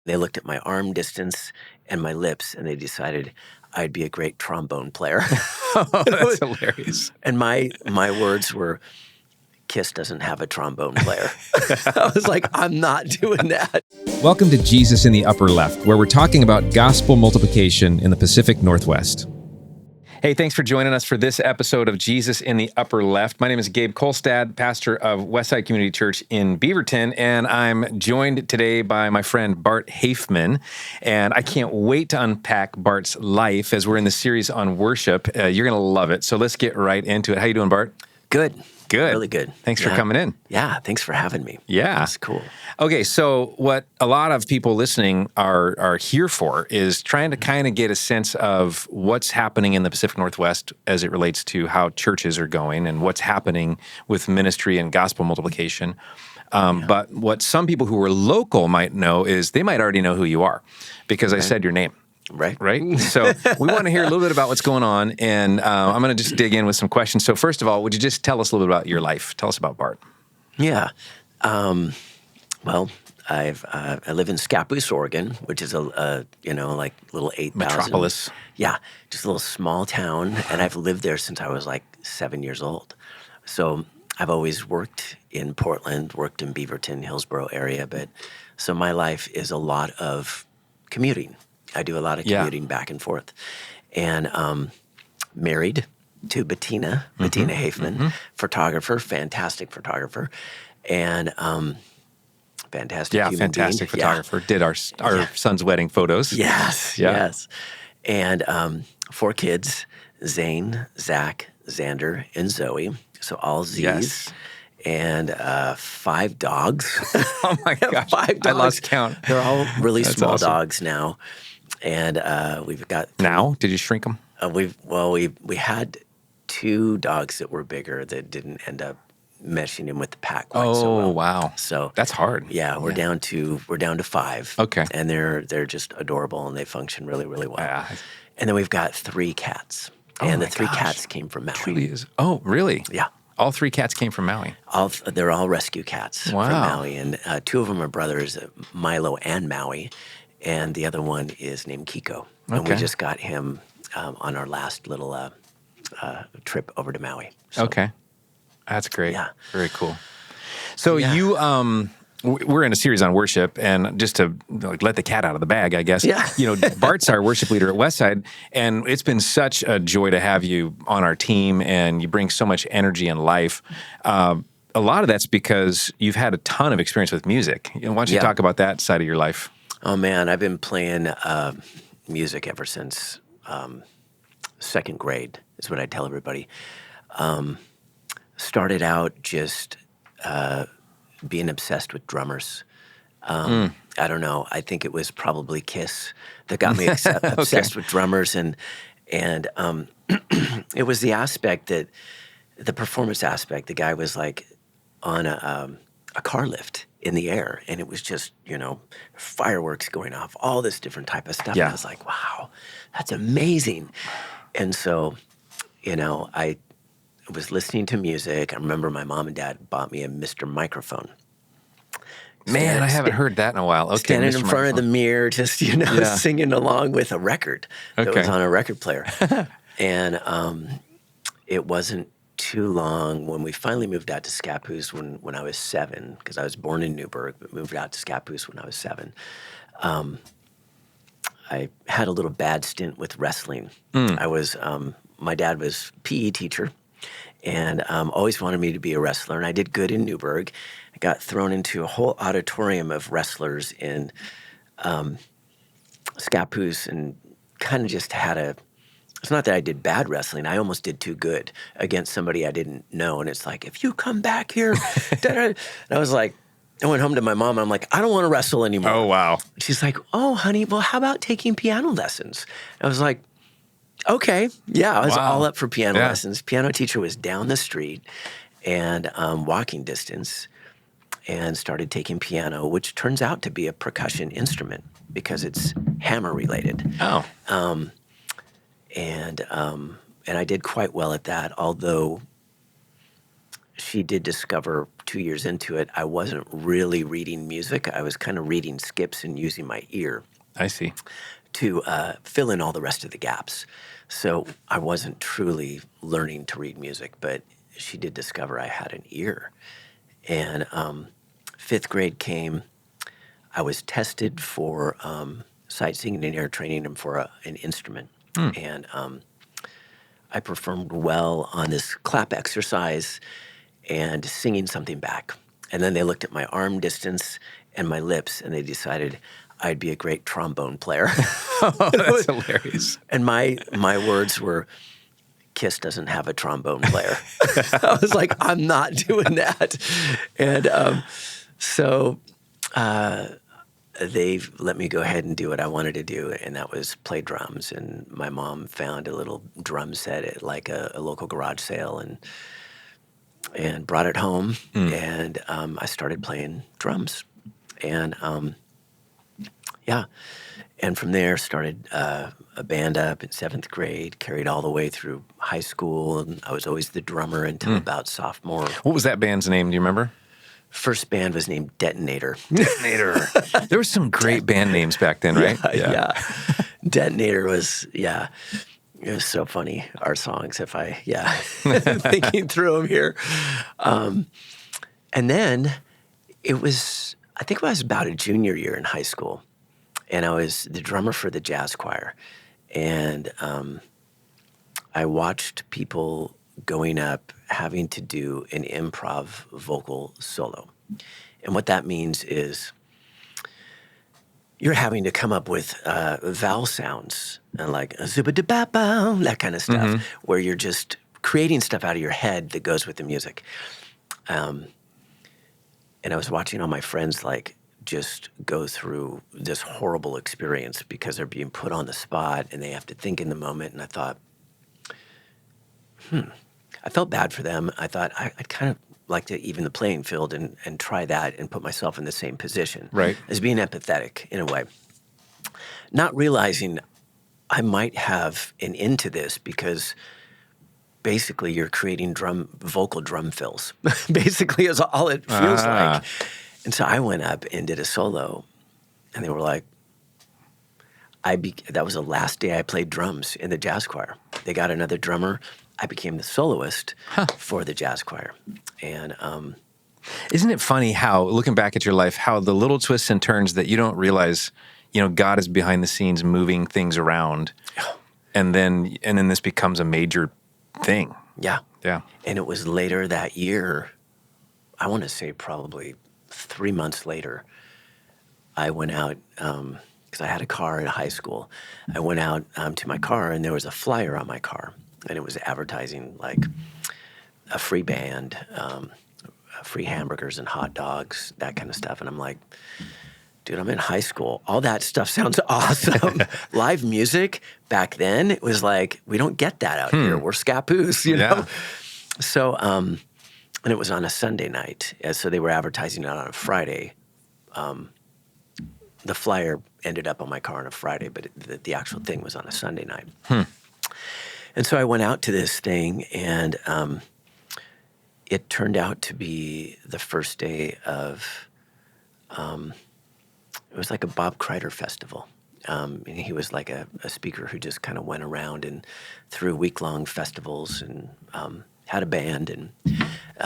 They looked at my arm distance and my lips, and they decided I'd be a great trombone player. Oh, that's hilarious. And my words were, Kiss doesn't have a trombone player. I was like, I'm not doing that. Welcome to Jesus in the Upper Left, where we're talking about gospel multiplication in the Pacific Northwest. Hey, thanks for joining us for this episode of Jesus in the Upper Left. My name is Gabe Kolstad, pastor of Westside Community Church in Beaverton, and I'm joined today by my friend Bart Hafeman. And I can't wait to unpack Bart's life as we're in the series on worship. You're going to love it. So let's get right into it. How you doing, Bart? Good. Good. Really good. Thanks for coming in. Yeah, thanks for having me. Yeah. That's cool. Okay, so what a lot of people listening are here for is trying to kind of get a sense of what's happening in the Pacific Northwest as it relates to how churches are going and what's happening with ministry and gospel multiplication. But what some people who are local might know is they might already know who you are because I said your name. Right. So we want to hear a little bit about what's going on, and I'm going to just dig in with some questions. So first of all, would you just tell us a little bit about your life? Tell us about Bart. Yeah. Well, I live in Scappoose, Oregon, which is a like little 8,000 Metropolis. Yeah, just a little small town, and I've lived there since I was like 7 years old. So I've always worked in Portland, worked in Beaverton, Hillsborough area, but so my life is a lot of commuting. I do a lot of commuting back and forth, and married to Bettina Hafeman, photographer, fantastic photographer, and fantastic human fantastic being. photographer. Did our son's wedding photos. Yes. And 4 kids, Zane, Zach, Xander, and Zoe. So all Z's. Yes. And 5 dogs. Oh my gosh. 5 dogs. I lost count. They're all really That's small awesome. dogs now. And we've got... Now? Did you shrink them? We had 2 dogs that were bigger that didn't end up meshing in with the pack quite so well. Oh, wow. So that's hard. Yeah, we're down to 5. Okay. And they're just adorable and they function really, really well. Yeah. And then we've got 3 cats. And the 3 cats came from Maui. Truly is. Oh, really? Yeah. All 3 cats came from Maui. They're all rescue cats Wow. from Maui. And 2 of them are brothers, Milo and Maui. And the other one is named Kiko. And we just got him on our last little trip over to Maui. So, Okay. That's great. Yeah. Very cool. So you, we're in a series on worship, and just to let the cat out of the bag, I guess. Yeah. Bart's our worship leader at Westside, and it's been such a joy to have you on our team, and you bring so much energy and life. A lot of that's because you've had a ton of experience with music. Why don't you talk about that side of your life? Oh, man, I've been playing music ever since 2nd grade, is what I tell everybody. Started out just being obsessed with drummers. I don't know. I think it was probably Kiss that got me obsessed with drummers, and it was the aspect that the performance aspect. The guy was like on a car lift in the air, and it was just fireworks going off, all this different type of stuff. Yeah. And I was like, wow, that's amazing. And so, I was listening to music. I remember my mom and dad bought me a Mr. Microphone. Man, I haven't heard that in a while. Okay, Standing Mr. in front of the mirror, just, singing along with a record that was on a record player. And it wasn't too long when we finally moved out to Scappoose when I was 7, because I was born in Newburgh, but moved out to Scappoose when I was 7. I had a little bad stint with wrestling. I was, my dad was PE teacher, and always wanted me to be a wrestler, and I did good in Newburgh. I got thrown into a whole auditorium of wrestlers in Scappoose, and kind of just had it's not that I did bad wrestling. I almost did too good against somebody I didn't know, and it's like, if you come back here, and I was like, I went home to my mom, and I'm like, I don't want to wrestle anymore. Oh, wow. She's like, oh, honey, well, how about taking piano lessons? I was like, okay. Yeah, I was all up for piano lessons. Piano teacher was down the street and walking distance, and started taking piano, which turns out to be a percussion instrument because it's hammer related. Oh. And I did quite well at that, although she did discover 2 years into it, I wasn't really reading music. I was kind of reading skips and using my ear I see. to fill in all the rest of the gaps. So I wasn't truly learning to read music, but she did discover I had an ear. And fifth grade came, I was tested for sight singing and air training and for an instrument. And I performed well on this clap exercise and singing something back. And then they looked at my arm distance and my lips, and they decided I'd be a great trombone player. Oh, that's hilarious. And my words were, Kiss doesn't have a trombone player. I was like, I'm not doing that. And so they let me go ahead and do what I wanted to do, and that was play drums. And my mom found a little drum set at like a local garage sale and brought it home, and I started playing drums. And yeah, and from there started a band up in seventh grade, carried all the way through high school, and I was always the drummer until about sophomore. What was that band's name? Do you remember? First band was named Detonator. Detonator. There were some great band names back then, right? Yeah. Detonator was, it was so funny, our songs, if I, thinking through them here. And then it was, I think I was about a junior year in high school, and I was the drummer for the jazz choir. And I watched people going up having to do an improv vocal solo. And what that means is you're having to come up with vowel sounds and like a zuba-da-ba-bow, that kind of stuff, where you're just creating stuff out of your head that goes with the music. And I was watching all my friends like just go through this horrible experience because they're being put on the spot and they have to think in the moment. And I thought, I felt bad for them. I thought I'd kind of like to even the playing field and try that and put myself in the same position. Right. As being empathetic in a way. Not realizing I might have an into this because basically you're creating vocal drum fills. Basically is all it feels like. And so I went up and did a solo, and they were like, that was the last day I played drums in the jazz choir. They got another drummer. I became the soloist for the jazz choir. And isn't it funny how, looking back at your life, how the little twists and turns that you don't realize, God is behind the scenes moving things around, and then this becomes a major thing. Yeah. Yeah. And it was later that year, I want to say probably 3 months later, I went out, because I had a car in high school. I went out to my car, and there was a flyer on my car, and it was advertising like a free band, free hamburgers and hot dogs, that kind of stuff. And I'm like, dude, I'm in high school. All that stuff sounds awesome. Live music back then, it was like, we don't get that out here. We're scapoos, you know? So, and it was on a Sunday night. So they were advertising it on a Friday. The flyer ended up on my car on a Friday, but the actual thing was on a Sunday night. And so I went out to this thing, and it turned out to be the first day of, it was like a Bob Kreider festival. And he was like a speaker who just kind of went around and through week-long festivals and had a band. And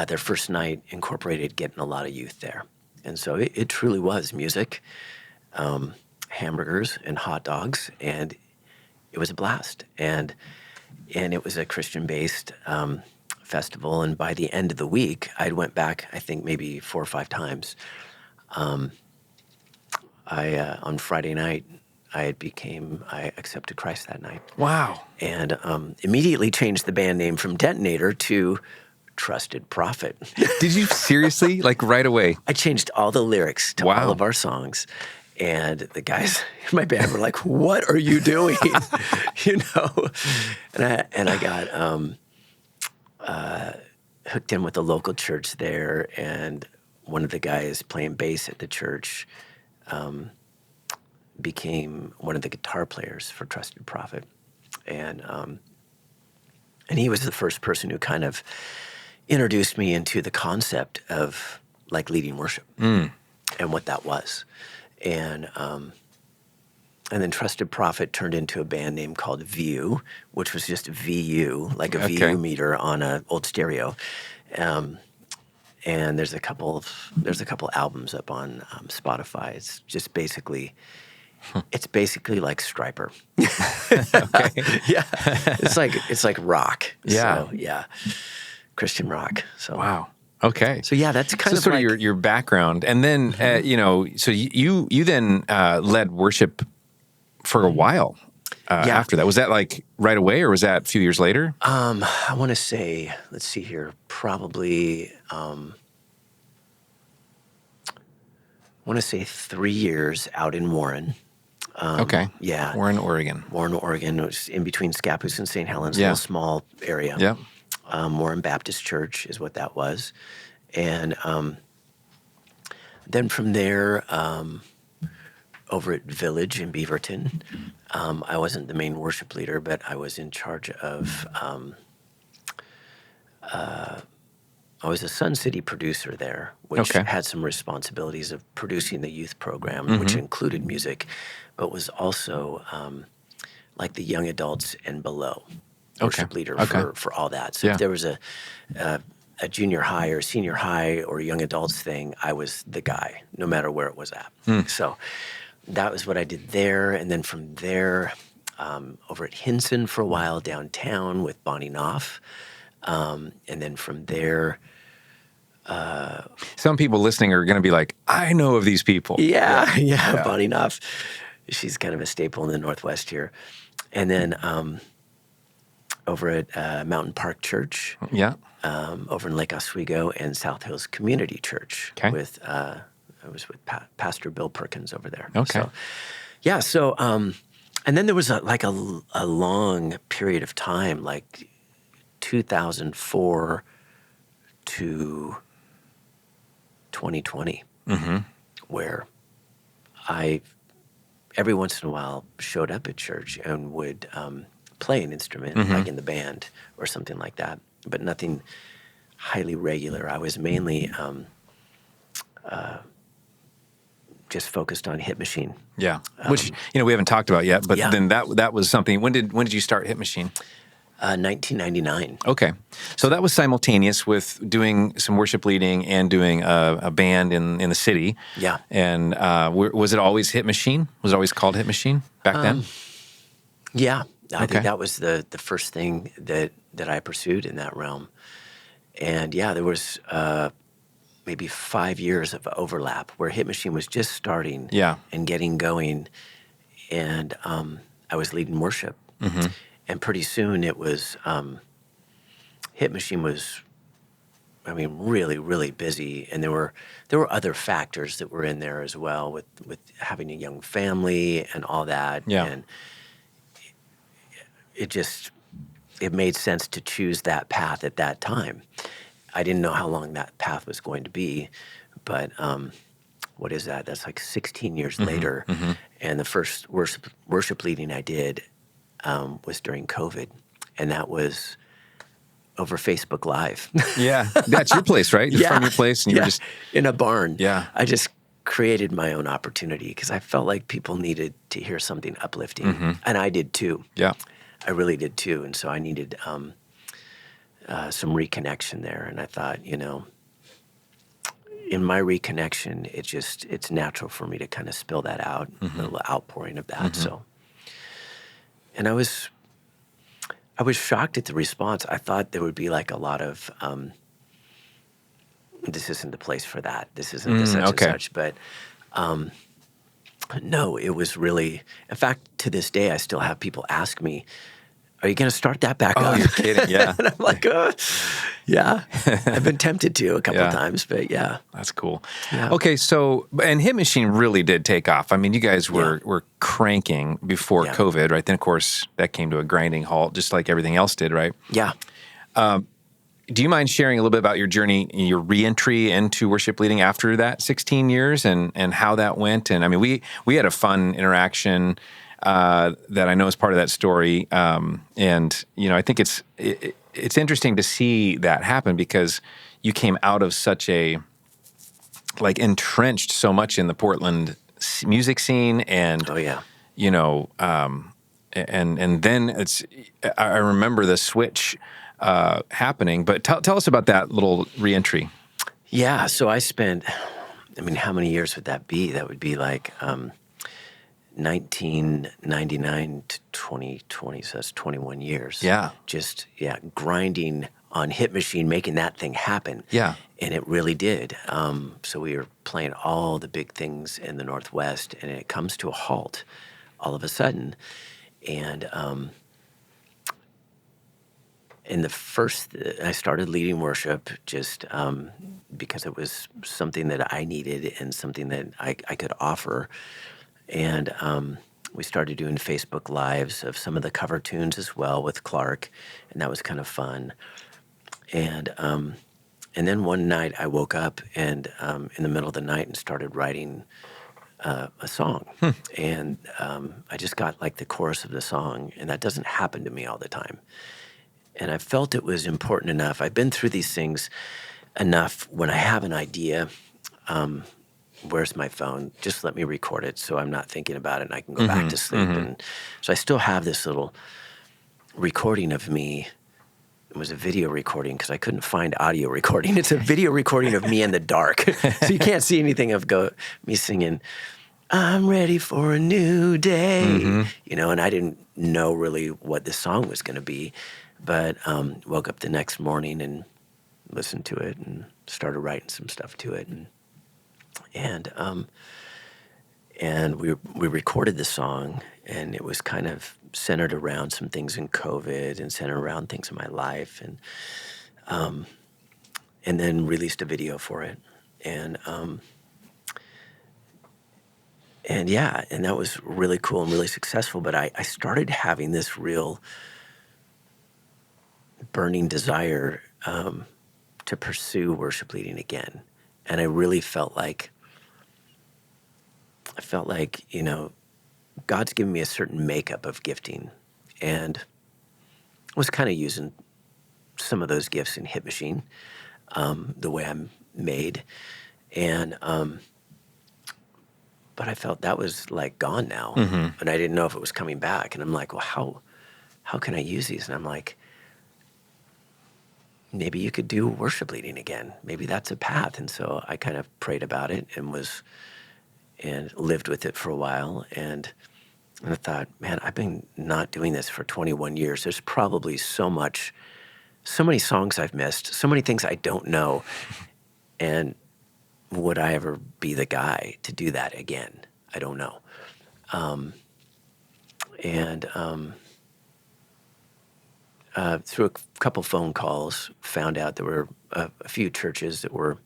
their first night incorporated getting a lot of youth there. And so it truly was music, hamburgers and hot dogs, and it was a blast. And it was a Christian-based festival. And by the end of the week, I went back, I think maybe 4 or 5 times. On Friday night, I accepted Christ that night. Wow. And immediately changed the band name from Detonator to Trusted Prophet. Did you seriously? Like right away? I changed all the lyrics to all of our songs. And the guys in my band were like, what are you doing? And I got hooked in with the local church there. And one of the guys playing bass at the church became one of the guitar players for Trusted Prophet. And he was the first person who kind of introduced me into the concept of like leading worship and what that was. And then Trusted Prophet turned into a band name called View, which was just VU, like a VU meter on an old stereo. And there's a couple albums up on Spotify. It's just basically like Stryper. Yeah, it's like rock. Yeah, so, yeah, Christian rock. So wow. Okay. So yeah, that's kind of sort like, of your background, and then so you then led worship for a while after that. Was that like right away, or was that a few years later? I want to say, let's see here, probably. I want to say 3 years out in Warren. Okay. Yeah. Warren, Oregon. It was in between Scappoose and St. Helens, a Yeah. little small area. Yeah. Warren Baptist Church is what that was. And then from there, over at Village in Beaverton, I wasn't the main worship leader, but I was in charge of, I was a Sun City producer there, which had some responsibilities of producing the youth program, which included music, but was also like the young adults and below worship leader for all that. So if there was a junior high or senior high or young adults thing, I was the guy, no matter where it was at. So that was what I did there. And then from there, over at Hinson for a while downtown with Bonnie Knopf. And then from there... Some people listening are going to be like, I know of these people. Yeah. Bonnie Knopf. She's kind of a staple in the Northwest here. And then over at Mountain Park Church. Yeah. Over in Lake Oswego and South Hills Community Church. Okay. I was with Pastor Bill Perkins over there. Okay. So, yeah. So, and then there was a long period of time, like 2004 to 2020, where I every once in a while showed up at church and would play an instrument, like in the band or something like that, but nothing highly regular. I was mainly just focused on Hit Machine. Yeah, which we haven't talked about yet, but then that was something. When did you start Hit Machine? 1999. Okay. So that was simultaneous with doing some worship leading and doing a band in the city. Yeah. And was it always Hit Machine? Was it always called Hit Machine back then? Yeah. I think that was the first thing that I pursued in that realm. And yeah, there was maybe 5 years of overlap where Hit Machine was just starting and getting going. And I was leading worship. And pretty soon it was, Hit Machine was, really, really busy. And there were other factors that were in there as well with having a young family and all that. Yeah. And it made sense to choose that path at that time. I didn't know how long that path was going to be, but what is that? That's like 16 years later. And the first worship leading I did was during COVID, and that was over Facebook Live. Yeah, that's your place, right? It's from your place, and you were just in a barn. Yeah, I just created my own opportunity because I felt like people needed to hear something uplifting, and I did too. Yeah, I really did too, and so I needed some reconnection there. And I thought, in my reconnection, it's natural for me to kind of spill that out, a little outpouring of that. So. And I was shocked at the response. I thought there would be like a lot of, this isn't the place for that. This isn't the such and such. But no, it was really, in fact, to this day, I still have people ask me, are you going to start that back up? Oh, you're kidding, yeah. And I'm like, yeah. I've been tempted to a couple of times, but yeah. That's cool. Yeah. Okay, so, and Hit Machine really did take off. I mean, you guys were cranking before COVID, right? Then, of course, that came to a grinding halt, just like everything else did, right? Yeah. Do you mind sharing a little bit about your journey, your reentry into worship leading after that 16 years and how that went? And I mean, we had a fun interaction that I know is part of that story. And, I think it's it's interesting to see that happen because you came out of such a, like, entrenched so much in the Portland music scene, and Oh yeah. you know, and then I remember the switch happening. But tell us about that little reentry. Yeah. So I spent, I mean, how many years would that be? That would be like 1999 to 2020. So that's 21 years. Yeah. Just, grinding on Hit Machine, making that thing happen. Yeah. And it really did. So we were playing all the big things in the Northwest, and it comes to a halt all of a sudden. And in the first, I started leading worship just because it was something that I needed and something that I could offer. And we started doing Facebook Lives of some of the cover tunes as well with Clark, and that was kind of fun. And then one night I woke up and in the middle of the night and started writing a song. And I just got like the chorus of the song, and that doesn't happen to me all the time. And I felt it was important enough. I've been through these things enough. When I have an idea, where's my phone? Just let me record it so I'm not thinking about it and I can go back to sleep. And so I still have this little recording of me. It was a video recording because I couldn't find audio recording. It's a video recording of me in the dark. So you can't see anything of me singing, I'm ready for a new day. And I didn't know really what this song was going to be. But woke up the next morning and listened to it and started writing some stuff to it. And we recorded the song, and it was kind of centered around some things in COVID and centered around things in my life, and then released a video for it, and that was really cool and really successful. But I started having this real burning desire to pursue worship leading again, and I really felt like God's given me a certain makeup of gifting, and was kind of using some of those gifts in Hit Machine, the way I'm made, and but I felt that was like gone now, and I didn't know if it was coming back, and I'm like, well, how can I use these? And I'm like, maybe you could do worship leading again. Maybe that's a path. And so I kind of prayed about it and lived with it for a while. And I thought, man, I've been not doing this for 21 years. There's probably so many songs I've missed, so many things I don't know. And would I ever be the guy to do that again? I don't know. Through a couple phone calls, found out there were a few churches that were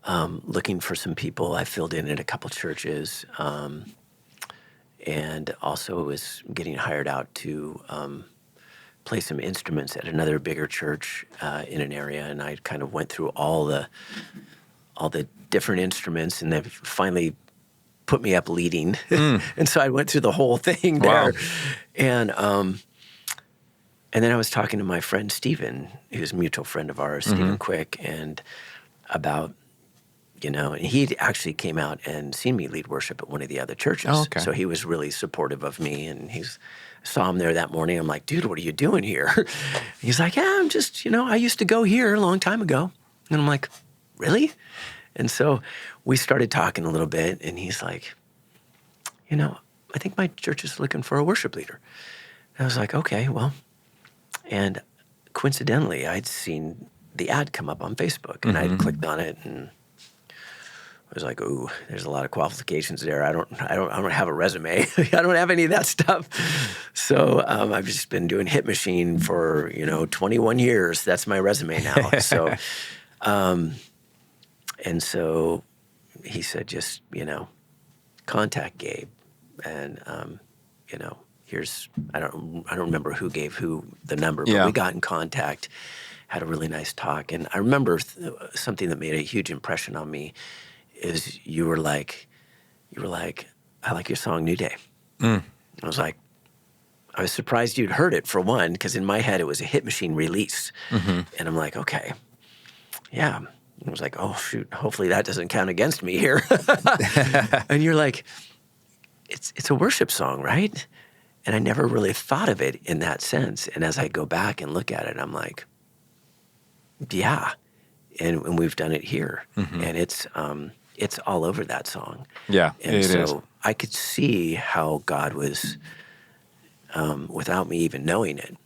looking for some people. I filled in at a couple churches, and also was getting hired out to play some instruments at another bigger church in an area. And I kind of went through all the different instruments, and they finally put me up leading. And so I went through the whole thing there. Wow. And then I was talking to my friend Stephen, who's a mutual friend of ours, Stephen Quick, and about, and he actually came out and seen me lead worship at one of the other churches. Oh, okay. So he was really supportive of me, and saw him there that morning. I'm like, dude, what are you doing here? He's like, yeah, I'm just, I used to go here a long time ago. And I'm like, really? And so we started talking a little bit, and he's like, I think my church is looking for a worship leader. And I was like, okay, well. And coincidentally, I'd seen the ad come up on Facebook, and I'd clicked on it, and I was like, "Ooh, there's a lot of qualifications there. I don't have a resume. I don't have any of that stuff." So I've just been doing Hit Machine for 21 years. That's my resume now. So, and so he said, just contact Gabe, and I don't remember who gave who the number, but we got in contact, had a really nice talk. And I remember something that made a huge impression on me is you were like, I like your song New Day. I was like, I was surprised you'd heard it, for one, because in my head it was a Hit Machine release. Mm-hmm. And I'm like, okay, yeah. And I was like, oh, shoot, hopefully that doesn't count against me here. And you're like, it's a worship song, right? And I never really thought of it in that sense. And as I go back and look at it, I'm like, yeah. And we've done it here. Mm-hmm. And it's all over that song. Yeah, And it so is. I could see how God was, without me even knowing it,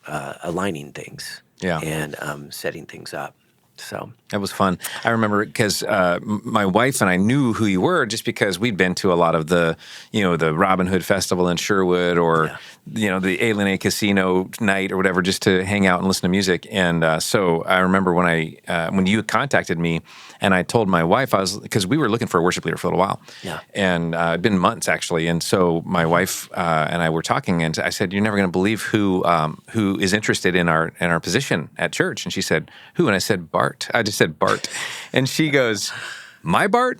aligning things Yeah. and setting things up. So That was fun. I remember because my wife and I knew who you were just because we'd been to a lot of the, the Robin Hood Festival in Sherwood or, the A Casino night or whatever, just to hang out and listen to music. And so I remember when you contacted me and I told my wife, because we were looking for a worship leader for a little while. Yeah. And it'd been months actually. And so my wife and I were talking and I said, you're never going to believe who is interested in our position at church. And she said, who? And I said, Bart. I just said Bart. And she goes, my Bart?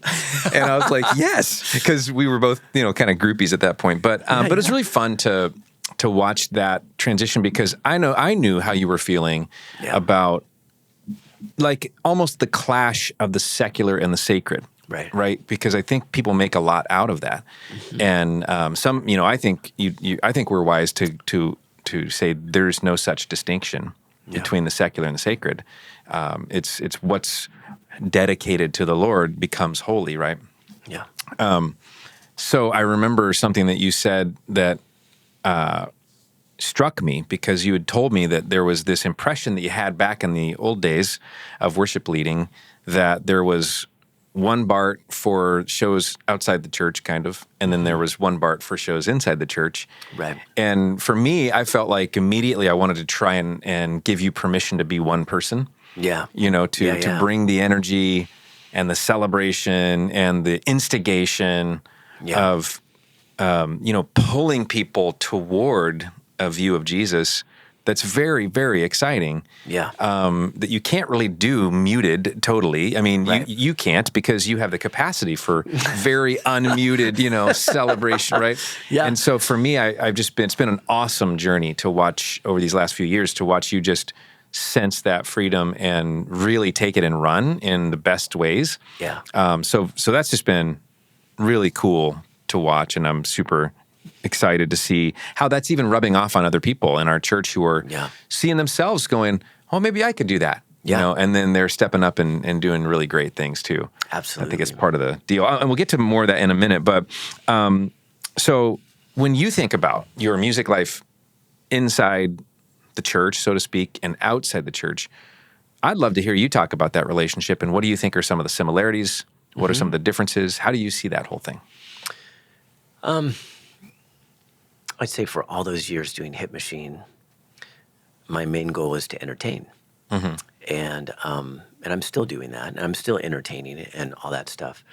And I was like, yes, because we were both, kind of groupies at that point. But it was really fun to watch that transition because I knew how you were feeling about like almost the clash of the secular and the sacred. Right. Because I think people make a lot out of that. Mm-hmm. And some, I think I think we're wise to say there's no such distinction between the secular and the sacred. It's what's dedicated to the Lord becomes holy, right? Yeah. So I remember something that you said that struck me because you had told me that there was this impression that you had back in the old days of worship leading that there was one Bart for shows outside the church, kind of, and then there was one Bart for shows inside the church. Right. And for me, I felt like immediately I wanted to try and give you permission to be one person. Yeah. To bring the energy and the celebration and the instigation of, pulling people toward a view of Jesus that's very, very exciting. Yeah. That you can't really do muted totally. I mean, Right. you can't because you have the capacity for very unmuted, celebration, right? Yeah. And so for me, it's been an awesome journey to watch over these last few years, to watch you just sense that freedom and really take it and run in the best ways. Yeah. So that's just been really cool to watch, and I'm super excited to see how that's even rubbing off on other people in our church who are seeing themselves going, oh, maybe I could do that. And then they're stepping up and doing really great things too. Absolutely. I think it's part of the deal. And we'll get to more of that in a minute. But so when you think about your music life inside the church, so to speak, and outside the church, I'd love to hear you talk about that relationship and what do you think are some of the similarities? What are some of the differences? How do you see that whole thing? I'd say for all those years doing Hit Machine, my main goal was to entertain. Mm-hmm. And I'm still doing that, and I'm still entertaining it and all that stuff.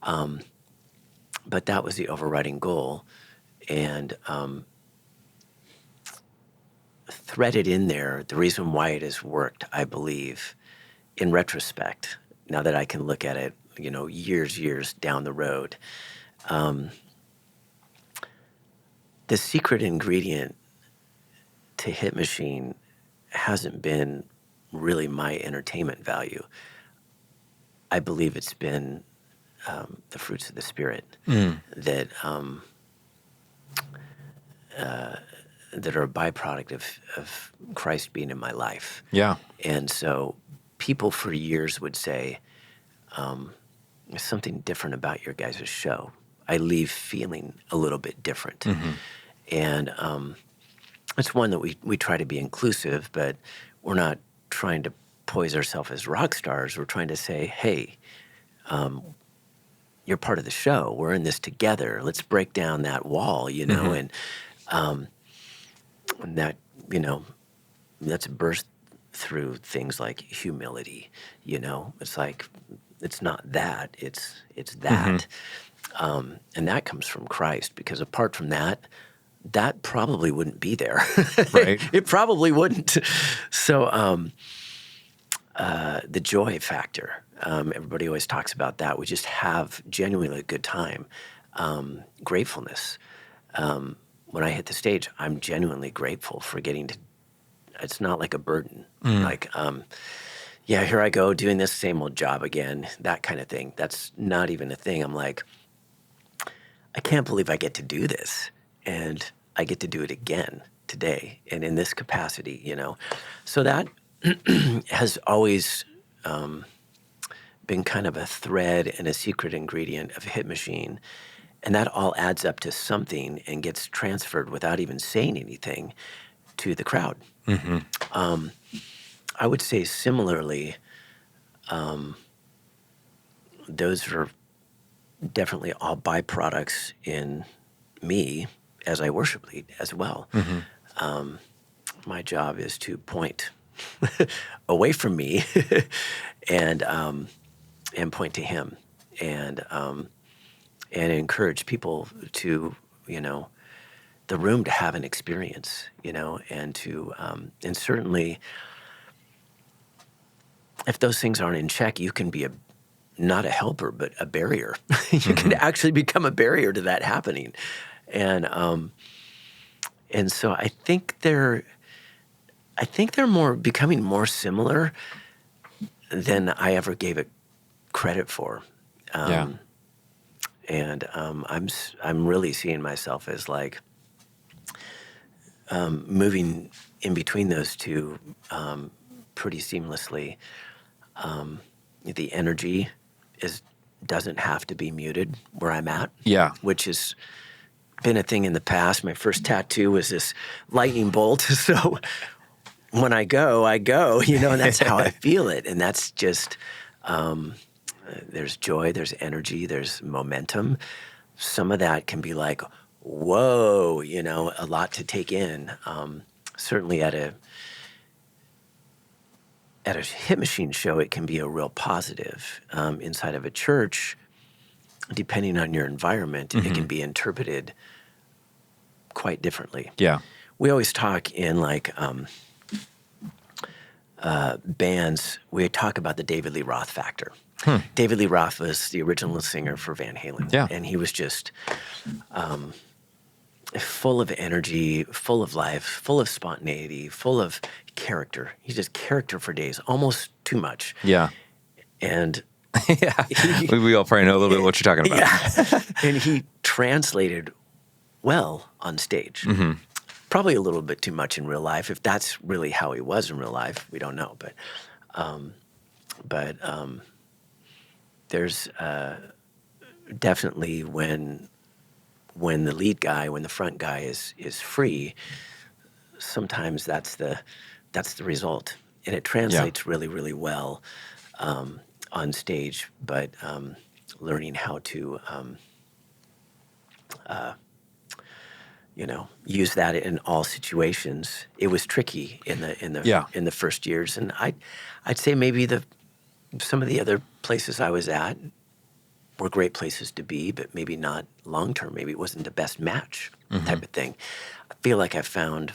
But that was the overriding goal. And threaded in there, the reason why it has worked, I believe, in retrospect, now that I can look at it, years down the road, the secret ingredient to Hit Machine hasn't been really my entertainment value. I believe it's been the fruits of the Spirit that are a byproduct of Christ being in my life. Yeah. And so people for years would say, there's something different about your guys' show. I leave feeling a little bit different. Mm-hmm. And it's one that we try to be inclusive, but we're not trying to poise ourselves as rock stars. We're trying to say, hey, you're part of the show. We're in this together. Let's break down that wall, mm-hmm. And that, that's birthed through things like humility, It's like, it's not that, it's that. Mm-hmm. And that comes from Christ, because apart from that probably wouldn't be there. Right. It probably wouldn't. So the joy factor, everybody always talks about that. We just have genuinely a good time. Gratefulness. when I hit the stage, I'm genuinely grateful for getting to. It's not like a burden. Like, yeah, here I go doing this same old job again, that kind of thing. That's not even a thing. I'm like, I can't believe I get to do this, and I get to do it again today and in this capacity, So that has always been kind of a thread and a secret ingredient of Hit Machine. And that all adds up to something and gets transferred without even saying anything to the crowd. I would say similarly, those are definitely all byproducts in me as I worship lead as well. My job is to point away from me and point to him and encourage people to, the room to have an experience, and to, and certainly if those things aren't in check, you can be not a helper, but a barrier. You can actually become a barrier to that happening. And so I think they're becoming more similar than I ever gave it credit for. And I'm really seeing myself as like moving in between those two pretty seamlessly. The energy doesn't have to be muted where I'm at. Yeah. Which has been a thing in the past. My first tattoo was this lightning bolt. So when I go, and that's how I feel it. And that's just, there's joy, there's energy, there's momentum. Some of that can be like, whoa, a lot to take in. Certainly at a Hit Machine show, it can be a real positive. Inside of a church, depending on your environment, it can be interpreted quite differently. Yeah. We always talk in like bands, we talk about the David Lee Roth factor. David Lee Roth was the original singer for Van Halen. Yeah. And he was just full of energy, full of life, full of spontaneity, full of character. He's just character for days, almost too much. Yeah. And Yeah. We all probably know a little bit what you're talking about. yeah. And he translated well on stage. Probably a little bit too much in real life. If that's really how he was in real life, we don't know. But there's definitely when the lead guy, when the front guy is free, sometimes that's the result, and it translates really, really well on stage. But learning how to use that in all situations, it was tricky in the first years, and I'd say maybe some of the other places I was at were great places to be, but maybe not long term. Maybe it wasn't the best match type of thing. I feel like I found,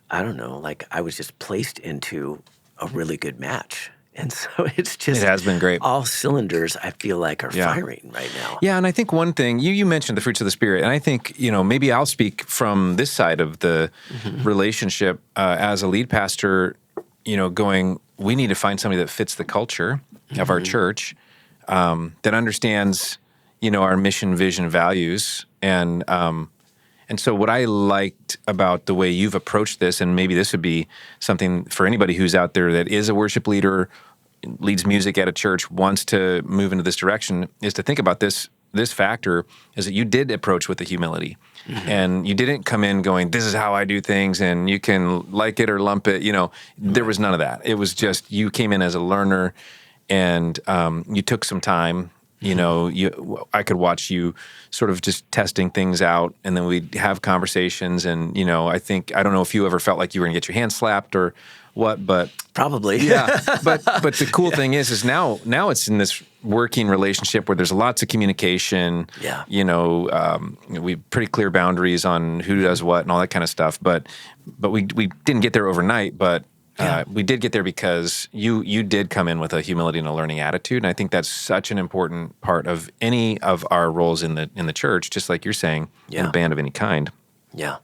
I don't know, like I was just placed into a really good match. And so it has been great. All cylinders, I feel like, are firing right now. Yeah, and I think one thing, you mentioned the fruits of the Spirit, and I think, maybe I'll speak from this side of the relationship as a lead pastor, going, we need to find somebody that fits the culture of our church, that understands, our mission, vision, values, and so what I liked about the way you've approached this, and maybe this would be something for anybody who's out there that is a worship leader, leads music at a church, wants to move into this direction, is to think about this factor, is that you did approach with the humility. And you didn't come in going, this is how I do things, and you can like it or lump it. There was none of that. It was just, you came in as a learner, and you took some time. I could watch you sort of just testing things out, and then we'd have conversations. And, I don't know if you ever felt like you were going to get your hand slapped or what, but probably. Yeah. But the cool thing is now it's in this working relationship where there's lots of communication. Yeah. We have pretty clear boundaries on who does what and all that kind of stuff. But we didn't get there overnight, but Yeah. We did get there because you did come in with a humility and a learning attitude, and I think that's such an important part of any of our roles in the church, just like you're saying, in a Yeah. band of any kind. Yeah.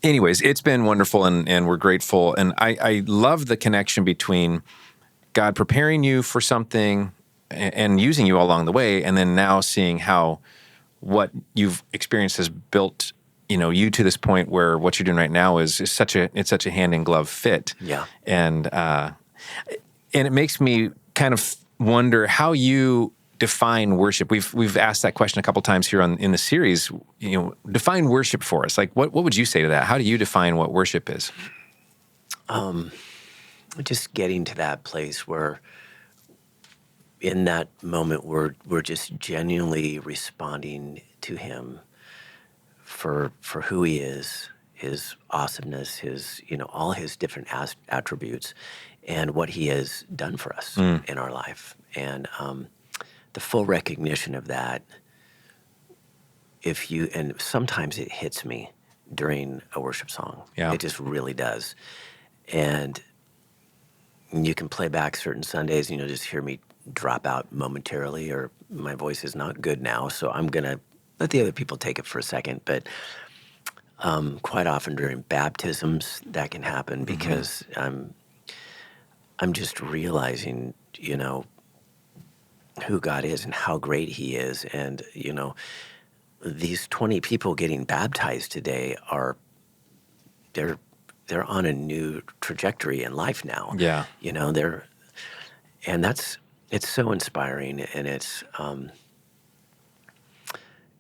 Anyways, it's been wonderful, and we're grateful, and I love the connection between God preparing you for something and using you all along the way, and then now seeing how what you've experienced has built you to this point where what you're doing right now is such a hand in glove fit. Yeah. And it makes me kind of wonder how you define worship. We've asked that question a couple times here in the series. Define worship for us. Like, what would you say to that? How do you define what worship is? Just getting to that place where in that moment we're just genuinely responding to him for who he is, his awesomeness, his all his different attributes, and what he has done for us in our life, and the full recognition of that. And sometimes it hits me during a worship song. Yeah. It just really does, and you can play back certain Sundays and you'll just hear me drop out momentarily, or my voice is not good now, so I'm gonna let the other people take it for a second. But quite often during baptisms, that can happen because I'm just realizing, who God is and how great He is, and these 20 people getting baptized today they're on a new trajectory in life now. Yeah. It's so inspiring, and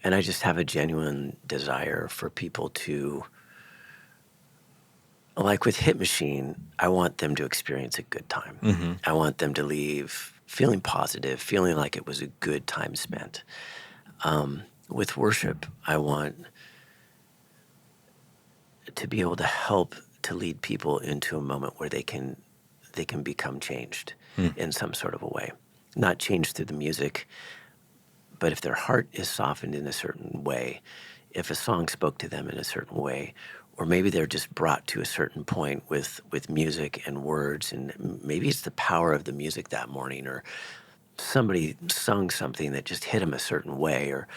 and I just have a genuine desire for people to, like with Hit Machine, I want them to experience a good time. I want them to leave feeling positive, feeling like it was a good time spent. With worship, I want to be able to help to lead people into a moment where they can become changed in some sort of a way. Not changed through the music, but if their heart is softened in a certain way, if a song spoke to them in a certain way, or maybe they're just brought to a certain point with music and words, and maybe it's the power of the music that morning, or somebody sung something that just hit them a certain way, or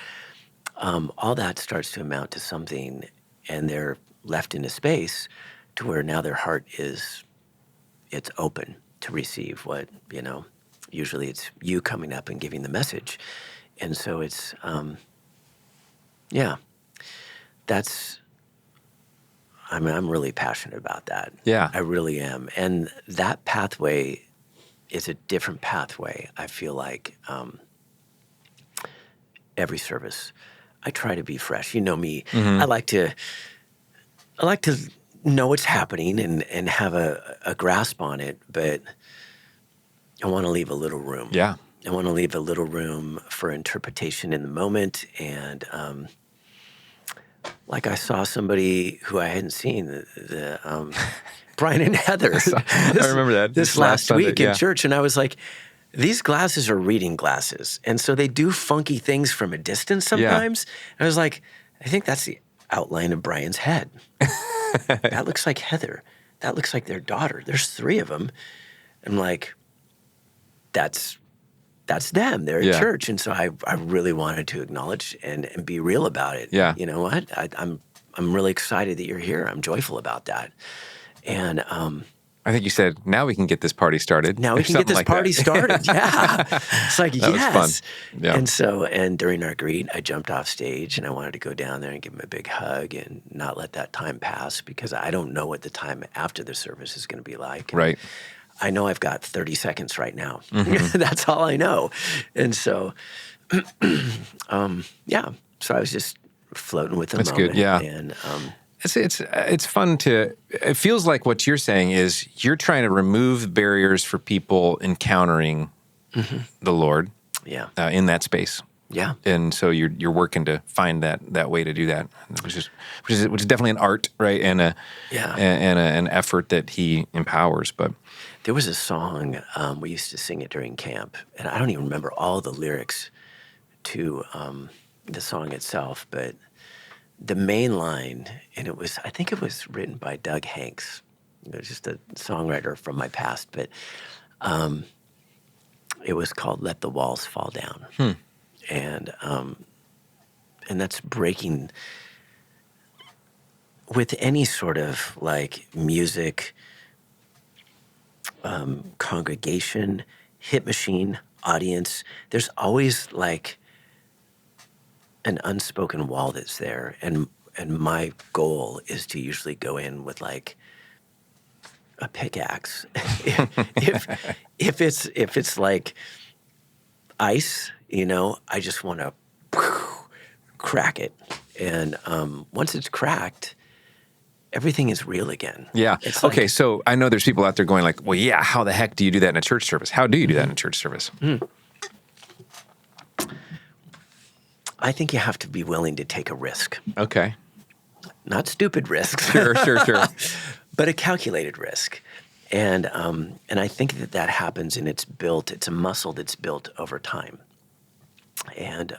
all that starts to amount to something, and they're left in a space to where now their heart it's open to receive what, usually it's you coming up and giving the message. And so it's, I'm really passionate about that. Yeah. I really am. And that pathway is a different pathway. I feel like every service, I try to be fresh. You know me. I like to know what's happening and have a grasp on it, but I want to leave a little room. Yeah. I want to leave a little room for interpretation in the moment. And like I saw somebody who I hadn't seen, the Brian and Heather. I remember that. This last Sunday, week in church. And I was like, these glasses are reading glasses. And so they do funky things from a distance sometimes. And I was like, I think that's the outline of Brian's head. That looks like Heather. That looks like their daughter. There's 3 of them. I'm like, that's them. They're in church. And so I really wanted to acknowledge and be real about it. Yeah. You know what? I'm really excited that you're here. I'm joyful about that. And I think you said, now we can get this party started. now we can get this party started. Yeah. It's like, That was yes. fun. Yeah. And during our greet, I jumped off stage and I wanted to go down there and give him a big hug and not let that time pass, because I don't know what the time after the service is going to be like. And Right. I know I've got 30 seconds right now. That's all I know. And so, so I was just floating with the That's moment. good, yeah. And It's fun to, it feels like what you're saying is you're trying to remove barriers for people encountering the Lord in that space. Yeah. And so you're working to find that way to do that, which is definitely an art, right? And an effort that He empowers. But there was a song, we used to sing it during camp, and I don't even remember all the lyrics to the song itself, but the main line, and I think it was written by Doug Hanks, just a songwriter from my past, but it was called "Let the Walls Fall Down," and that's breaking with any sort of like music, congregation, hit machine, audience. There's always like an unspoken wall that's there, and my goal is to usually go in with like a pickaxe. if it's like ice, I just want to crack it, and once it's cracked, everything is real again. Yeah. It's Okay. like, So I know there's people out there going like, well, yeah, how the heck do you do that in a church service? How do you do that in a church service? I think you have to be willing to take a risk. Okay. Not stupid risks. Sure. But a calculated risk. And I think that happens, and it's a muscle that's built over time. And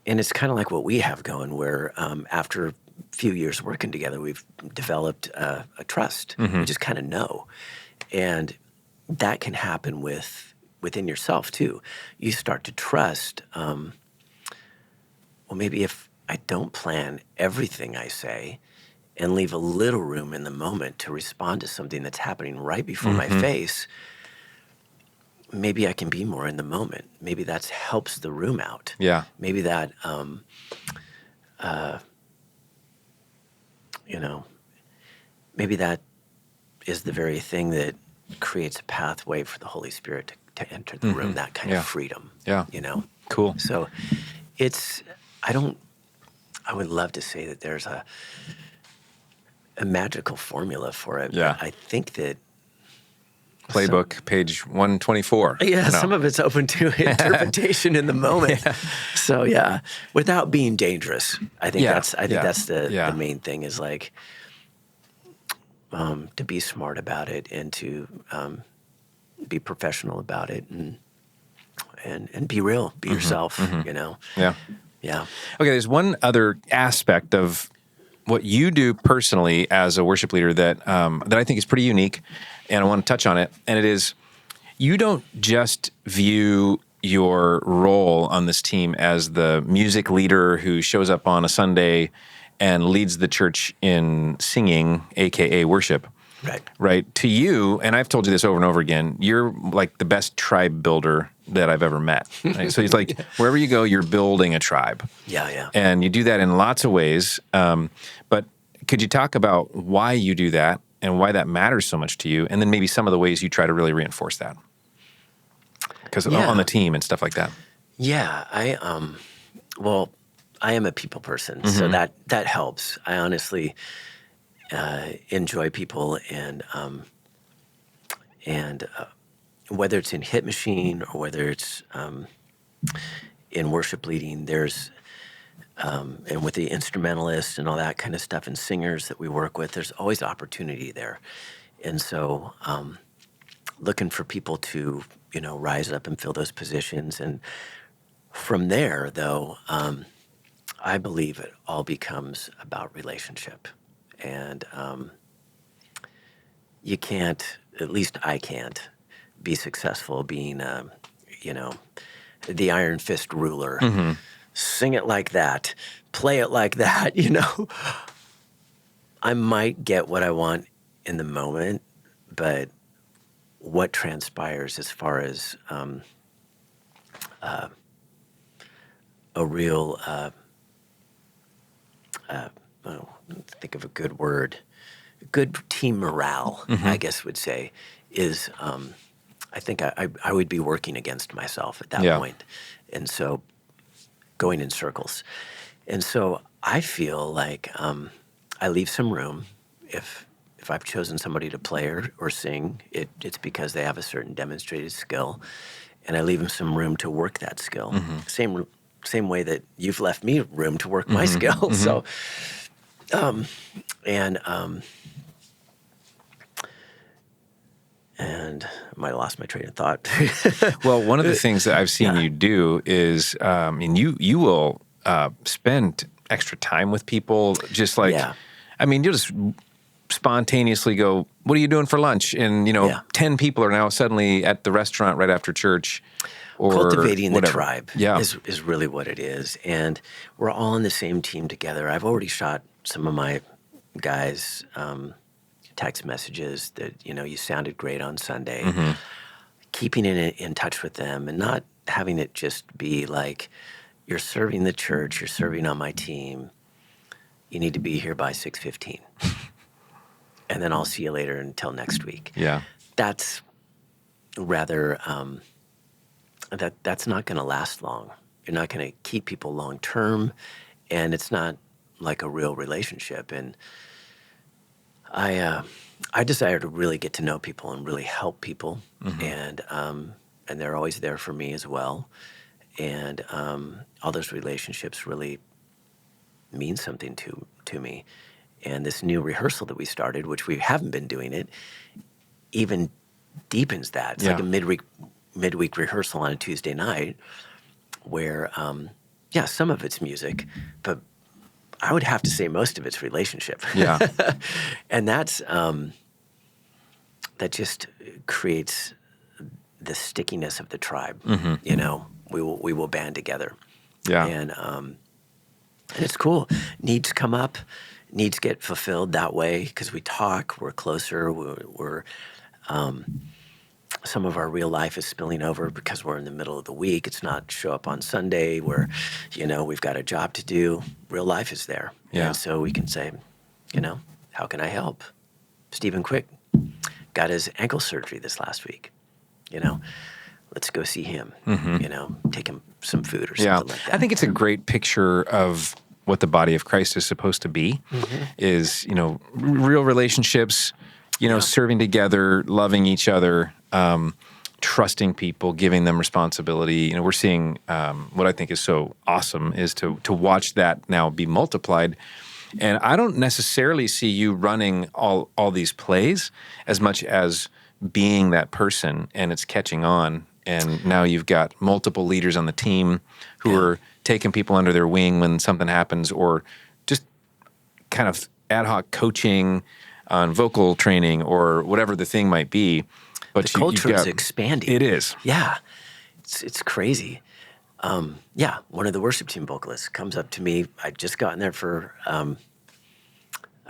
it's kind of like what we have going, where after a few years working together, we've developed a trust. We just kind of know. And that can happen within yourself too. You start to trust, well, maybe if I don't plan everything I say and leave a little room in the moment to respond to something that's happening right before my face, maybe I can be more in the moment. Maybe that helps the room out. Yeah. Maybe that, maybe that is the very thing that creates a pathway for the Holy Spirit to enter the room, that kind of freedom. Yeah. Cool. So I would love to say that there's a magical formula for it. Yeah. But I think that Playbook, page 124. some of it's open to interpretation in the moment. So without being dangerous, I think that's the main thing, is like to be smart about it, and to be professional about it, and be real, be yourself. Yeah. Okay, there's one other aspect of what you do personally as a worship leader that I think is pretty unique, and I want to touch on it. And it is, you don't just view your role on this team as the music leader who shows up on a Sunday and leads the church in singing, aka worship. Right. To you, and I've told you this over and over again, you're like the best tribe builder that I've ever met. Right? So it's like wherever you go, you're building a tribe. Yeah. And you do that in lots of ways. But could you talk about why you do that and why that matters so much to you? And then maybe some of the ways you try to really reinforce that. Because on the team and stuff like that. Yeah. I am a people person, so that helps. I honestly enjoy people, and whether it's in hit machine or whether it's in worship leading, there's and with the instrumentalists and all that kind of stuff, and singers that we work with, there's always opportunity there. And so looking for people to rise up and fill those positions. And from there, though, I believe it all becomes about relationship. And you can't, at least I can't, be successful being, the iron fist ruler. Sing it like that, play it like that, I might get what I want in the moment, but what transpires as far as a real, think of a good word, good team morale, I guess would say, is I think I would be working against myself at that point. And so going in circles. And so I feel like I leave some room. If I've chosen somebody to play or sing, it's because they have a certain demonstrated skill, and I leave them some room to work that skill. Same way that you've left me room to work my skill. So, and I might have lost my train of thought. Well, one of the things that I've seen you do is, you will spend extra time with people, just like, you'll just spontaneously go, what are you doing for lunch? And, 10 people are now suddenly at the restaurant right after church or Cultivating the whatever. tribe Yeah. is really what it is. And we're all on the same team together. I've already shot some of my guys text messages that, you sounded great on Sunday. Keeping in touch with them and not having it just be like, you're serving the church, you're serving on my team. You need to be here by 6:15. And then I'll see you later until next week. Yeah. That's rather, that's not going to last long. You're not going to keep people long term, and it's not like a real relationship. And I desire to really get to know people and really help people, and they're always there for me as well. And all those relationships really mean something to me. And this new rehearsal that we started, which we haven't been doing it, even deepens that. It's like a midweek rehearsal on a Tuesday night where, some of it's music, but I would have to say most of it's relationship. Yeah. And that's, that just creates the stickiness of the tribe. We will band together. Yeah. And it's cool. Needs come up, needs get fulfilled that way because we talk, we're closer, we're some of our real life is spilling over because we're in the middle of the week. It's not show up on Sunday where, we've got a job to do. Real life is there. Yeah. And so we can say, how can I help? Stephen Quick got his ankle surgery this last week. Let's go see him, take him some food or something like that. I think it's a great picture of what the body of Christ is supposed to be, is, real relationships, serving together, loving each other, trusting people, giving them responsibility. We're seeing what I think is so awesome is to watch that now be multiplied. And I don't necessarily see you running all these plays as much as being that person, and it's catching on. And now you've got multiple leaders on the team who are taking people under their wing when something happens, or just kind of ad hoc coaching on vocal training or whatever the thing might be. But the culture is expanding. It is. Yeah. It's crazy. One of the worship team vocalists comes up to me. I'd just gotten there for a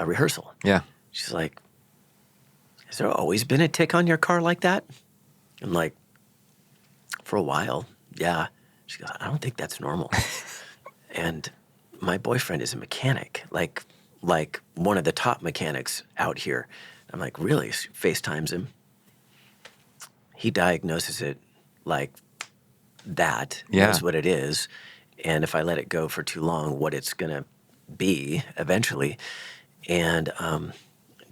rehearsal. Yeah. She's like, has there always been a tick on your car like that? I'm like, for a while, yeah. She goes, I don't think that's normal. And my boyfriend is a mechanic, like one of the top mechanics out here. I'm like, really? She FaceTimes him. He diagnoses it like that, knows what it is. And if I let it go for too long, what it's going to be eventually. And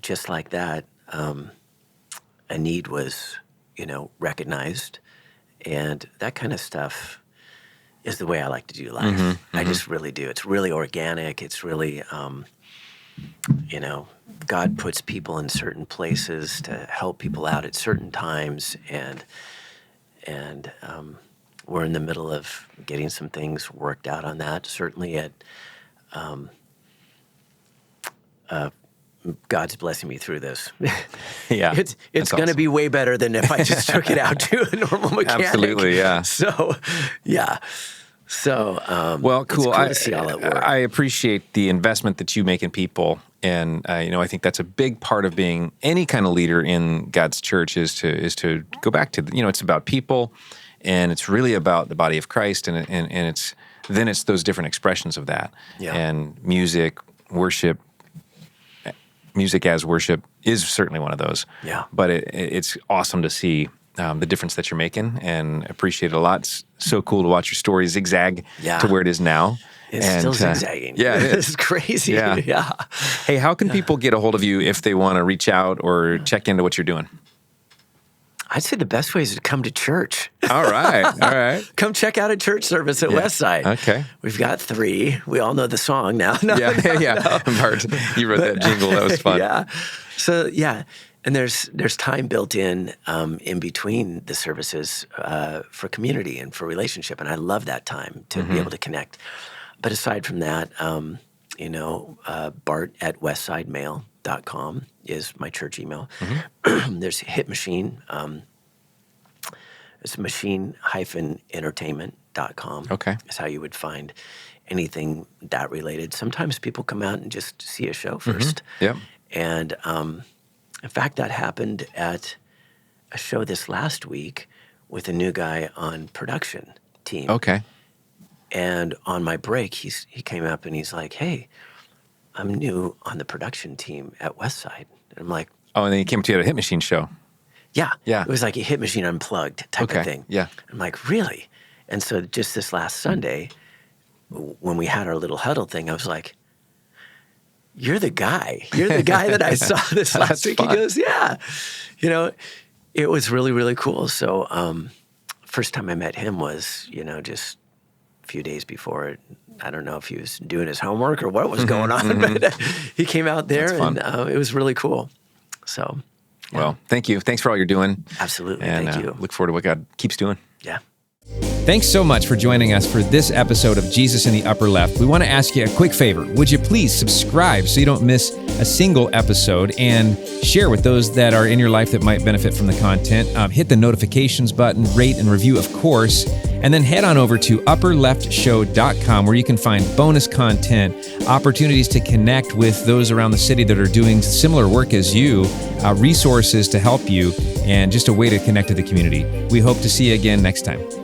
just like that, a need was, recognized. And that kind of stuff is the way I like to do life. I just really do. It's really organic. It's really, God puts people in certain places to help people out at certain times. And we're in the middle of getting some things worked out on that. Certainly at God's blessing me through this. Yeah. It's going to be way better than if I just took it out to a normal mechanic. Absolutely, yeah. So, yeah. So, well, cool. It's cool to see all that work. I appreciate the investment that you make in people. And, I think that's a big part of being any kind of leader in God's church is to go back to, it's about people, and it's really about the body of Christ. And it's those different expressions of that. Yeah. And music as worship is certainly one of those. Yeah. But it's awesome to see the difference that you're making, and appreciate it a lot. It's so cool to watch your story zigzag to where it is now. It's still zigzagging. Yeah, it is. It's crazy. Yeah. Hey, how can people get a hold of you if they want to reach out or check into what you're doing? I'd say the best way is to come to church. All right. Come check out a church service at Westside. Okay. We've got 3. We all know the song now. No. Bart, you wrote that jingle. That was fun. Yeah. So, and there's time built in between the services for community and for relationship, and I love that time to be able to connect. But aside from that, Bart at Westside Mail upperleft.com is my church email. Mm-hmm. There's Hit Machine. It's machine-entertainment.com. Okay. Is how you would find anything that related. Sometimes people come out and just see a show first. Yep. And in fact, that happened at a show this last week with a new guy on production team. Okay. And on my break, he came up and he's like, "Hey, I'm new on the production team at Westside." And I'm like, Oh, and then you came to a Hit Machine show. yeah. Yeah. It was like a Hit Machine Unplugged type of thing. Yeah. I'm like, really? And so just this last Sunday, when we had our little huddle thing, I was like, "You're the guy. You're the guy that I saw this last week." fun. He goes, "Yeah." It was really, really cool. So first time I met him was, just a few days before. I don't know if he was doing his homework or what was going on, but he came out there That's and it was really cool. So, yeah. Well, thank you. Thanks for all you're doing. Absolutely. And Thank you. look forward to what God keeps doing. Yeah. Thanks so much for joining us for this episode of Jesus in the Upper Left. We want to ask you a quick favor. Would you please subscribe so you don't miss a single episode, and share with those that are in your life that might benefit from the content. Hit the notifications button, rate and review, of course, and then head on over to upperleftshow.com where you can find bonus content, opportunities to connect with those around the city that are doing similar work as you, resources to help you, and just a way to connect to the community. We hope to see you again next time.